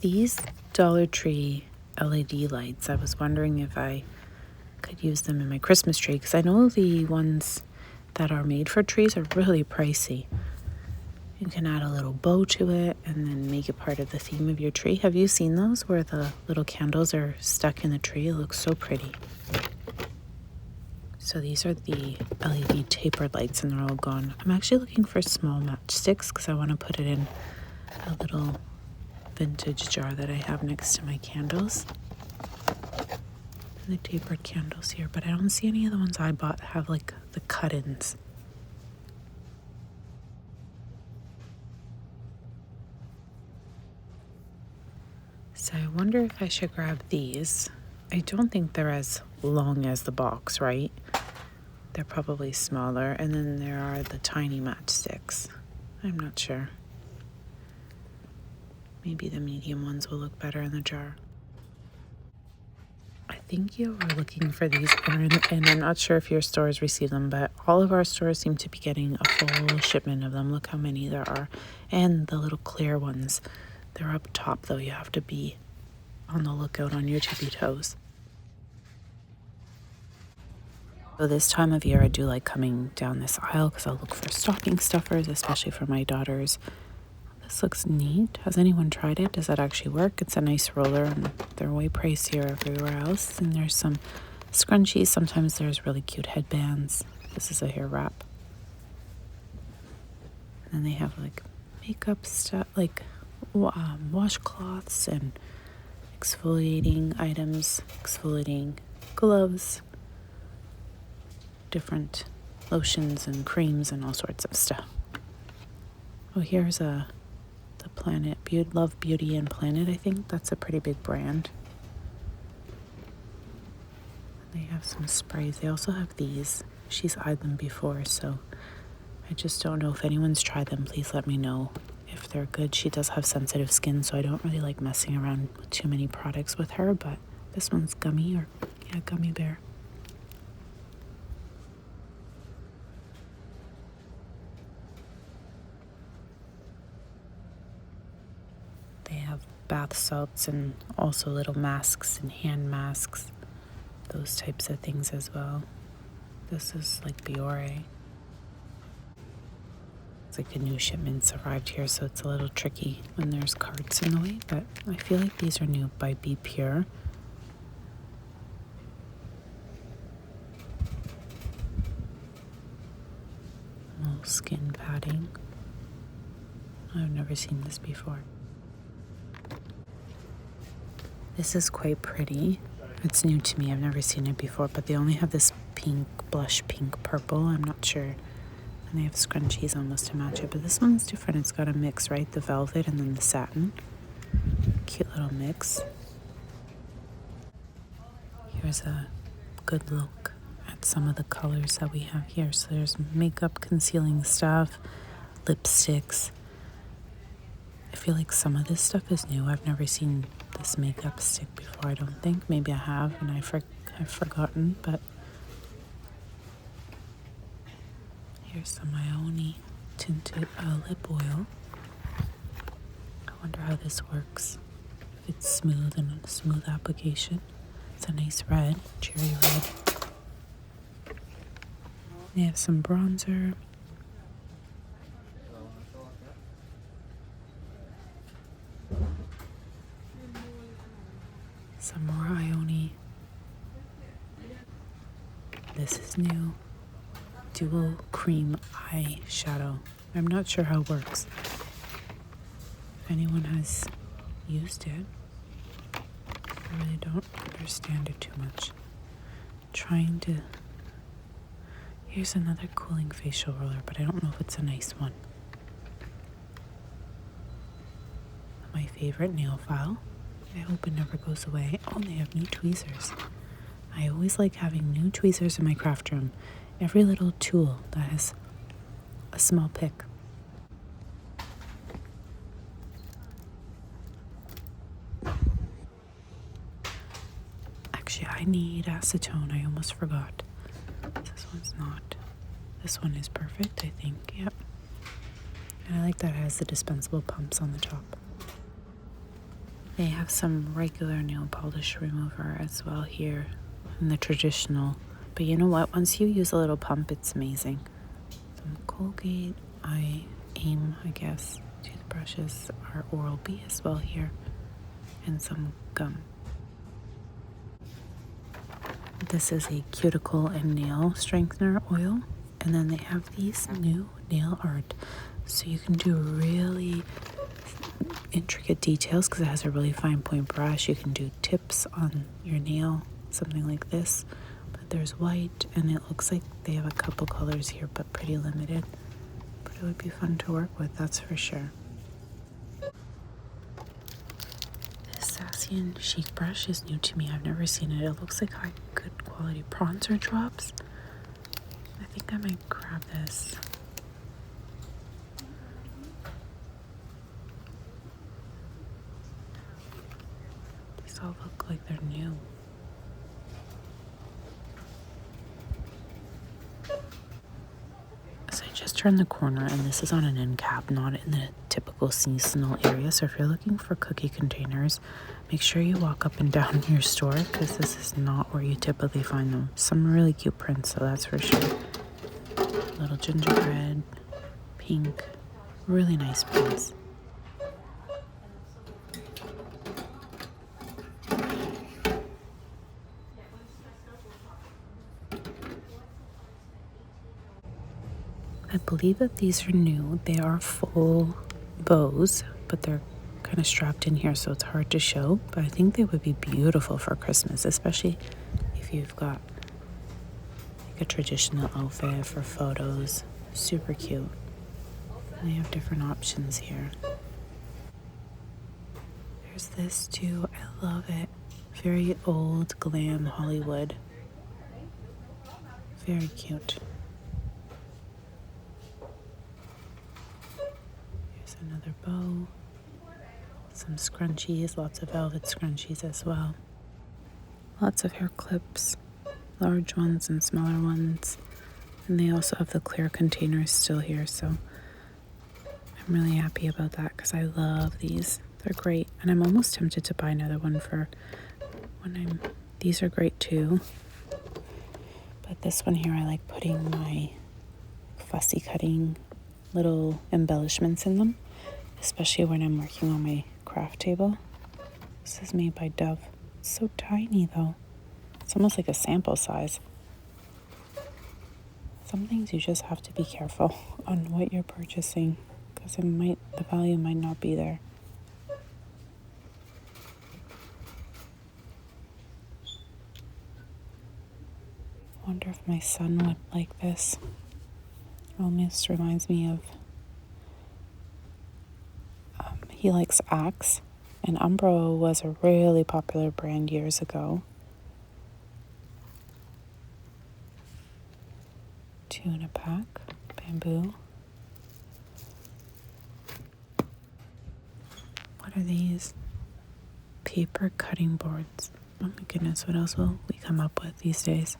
These Dollar Tree LED lights, I was wondering if I could use them in my Christmas tree, because I know the ones that are made for trees are really pricey. You can add a little bow to it and then make it part of the theme of your tree. Have you seen those where the little candles are stuck in the tree? It looks so pretty. So these are the LED tapered lights and they're all gone. I'm actually looking for small matchsticks because I want to put it in a little vintage jar that I have next to my candles. And the tapered candles here, but I don't see any of the ones I bought that have like the cut-ins. So I wonder if I should grab these. I don't think they're as long as the box, right? They're probably smaller. And then there are the tiny matchsticks. I'm not sure. Maybe the medium ones will look better in the jar. I think you were looking for these, Erin, and I'm not sure if your stores receive them, but all of our stores seem to be getting a full shipment of them. Look how many there are. And the little clear ones. They're up top, though. You have to be on the lookout on your tippy toes. So this time of year, I do like coming down this aisle because I'll look for stocking stuffers, especially for my daughters. This looks neat. Has anyone tried it? Does that actually work? It's a nice roller, and they're way pricier everywhere else. And there's some scrunchies. Sometimes there's really cute headbands. This is a hair wrap. And then they have like makeup stuff, like washcloths and exfoliating items, exfoliating gloves, different lotions and creams and all sorts of stuff. Oh, here's the Planet Love Beauty and Planet. I think that's a pretty big brand. They have some sprays. They also have these. She's eyed them before, so I just don't know if anyone's tried them. Please let me know if they're good. She does have sensitive skin, so I don't really like messing around with too many products with her, but this one's gummy bear. They have bath salts and also little masks and hand masks, those types of things as well. This is like Biore. It's like the new shipments arrived here, so it's a little tricky when there's carts in the way, but I feel like these are new by Be Pure. Little skin padding. I've never seen this before. This is quite pretty. It's new to me. I've never seen it before, but they only have this pink, blush pink purple. I'm not sure. And they have scrunchies almost to match it, but this one's different. It's got a mix, right? The velvet and then the satin. Cute little mix. Here's a good look at some of the colors that we have here. So there's makeup concealing stuff, lipsticks. I feel like some of this stuff is new. I've never seen this makeup stick before, I don't think. Maybe I have and I've forgotten, but here's some Ione tinted lip oil. I wonder how this works. If it's smooth and a smooth application. It's a nice red, cherry red. They have some bronzer. Some more Ione. This is new. Dual cream eyeshadow. I'm not sure how it works. If anyone has used it, I really don't understand it too much. Here's another cooling facial roller, but I don't know if it's a nice one. My favorite nail file. I hope it never goes away. Oh, they have new tweezers. I always like having new tweezers in my craft room. Every little tool that has a small pick. Actually, I need acetone. I almost forgot. This one's not. This one is perfect, I think. Yep. And I like that it has the dispensable pumps on the top. They have some regular nail polish remover as well here in the traditional. But you know what? Once you use a little pump, it's amazing. Some Colgate, Aim, I guess. Toothbrushes are Oral-B as well here. And some gum. This is a cuticle and nail strengthener oil. And then they have these new nail art. So you can do really intricate details because it has a really fine point brush. You can do tips on your nail, something like this. But there's white, and it looks like they have a couple colors here, but pretty limited. But it would be fun to work with, that's for sure. This Sassian Chic brush is new to me. I've never seen it. It looks like good quality bronzer drops. I think I might grab this. These all look like they're new. So I just turned the corner, and this is on an end cap, not in the typical seasonal area. So if you're looking for cookie containers, make sure you walk up and down your store because this is not where you typically find them. Some really cute prints, so that's for sure. Little gingerbread, pink, really nice prints. I believe that these are new. They are full bows, but they're kind of strapped in here, so it's hard to show. But I think they would be beautiful for Christmas, especially if you've got like a traditional outfit for photos. Super cute. And they have different options here. There's this too. I love it. Very old glam Hollywood. Very cute. Another bow, some scrunchies, lots of velvet scrunchies as well. Lots of hair clips, large ones and smaller ones. And they also have the clear containers still here, so I'm really happy about that because I love these. They're great. And I'm almost tempted to buy another one for when these are great too. But this one here, I like putting my fussy cutting little embellishments in them, especially when I'm working on my craft table. This is made by Dove. It's so tiny though. It's almost like a sample size. Some things you just have to be careful on what you're purchasing because the value might not be there. I wonder if my son would like this. Almost reminds me of he likes Axe, and Umbro was a really popular brand years ago. 2 in a pack, bamboo. What are these? Paper cutting boards. Oh my goodness, what else will we come up with these days?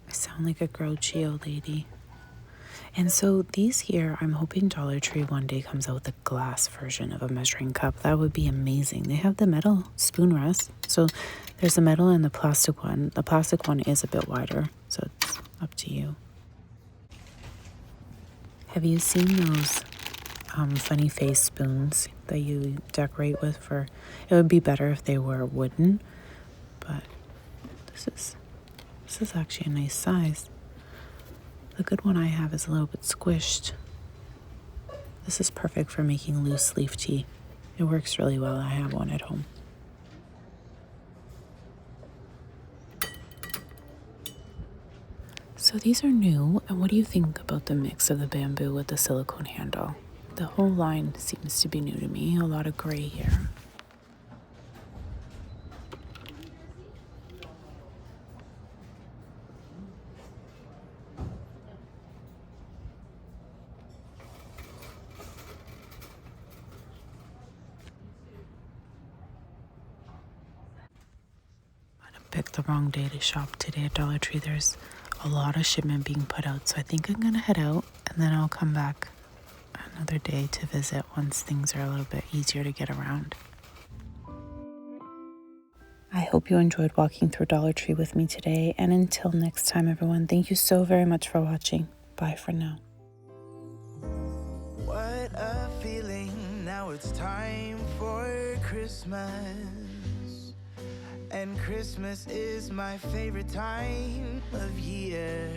I sound like a grouchy old lady. And so these here, I'm hoping Dollar Tree one day comes out with a glass version of a measuring cup. That would be amazing. They have the metal spoon rest. So there's the metal and the plastic one. The plastic one is a bit wider, so it's up to you. Have you seen those funny face spoons that you decorate with for? It would be better if they were wooden, but this is actually a nice size. The good one I have is a little bit squished. This is perfect for making loose leaf tea. It works really well. I have one at home. So these are new, and what do you think about the mix of the bamboo with the silicone handle? The whole line seems to be new to me. A lot of gray here. Picked the wrong day to shop today at Dollar Tree. There's a lot of shipment being put out, so I think I'm gonna head out and then I'll come back another day to visit once things are a little bit easier to get around. I hope you enjoyed walking through Dollar Tree with me today. And until next time, everyone, thank you so very much for watching. Bye for now. What a feeling, now it's time for Christmas. And Christmas is my favorite time of year.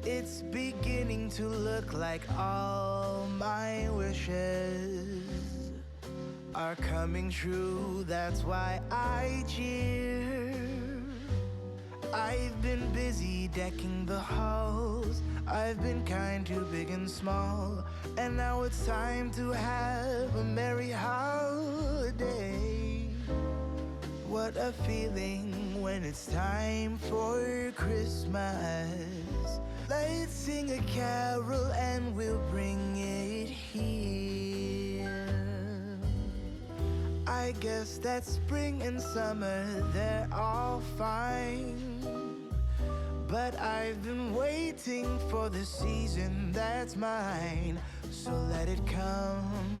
It's beginning to look like all my wishes are coming true, that's why I cheer. I've been busy decking the halls, I've been kind to big and small, and now it's time to have a merry holiday. What a feeling when it's time for Christmas. Let's sing a carol and we'll bring it here. I guess that spring and summer, they're all fine, but I've been waiting for the season that's mine, so let it come.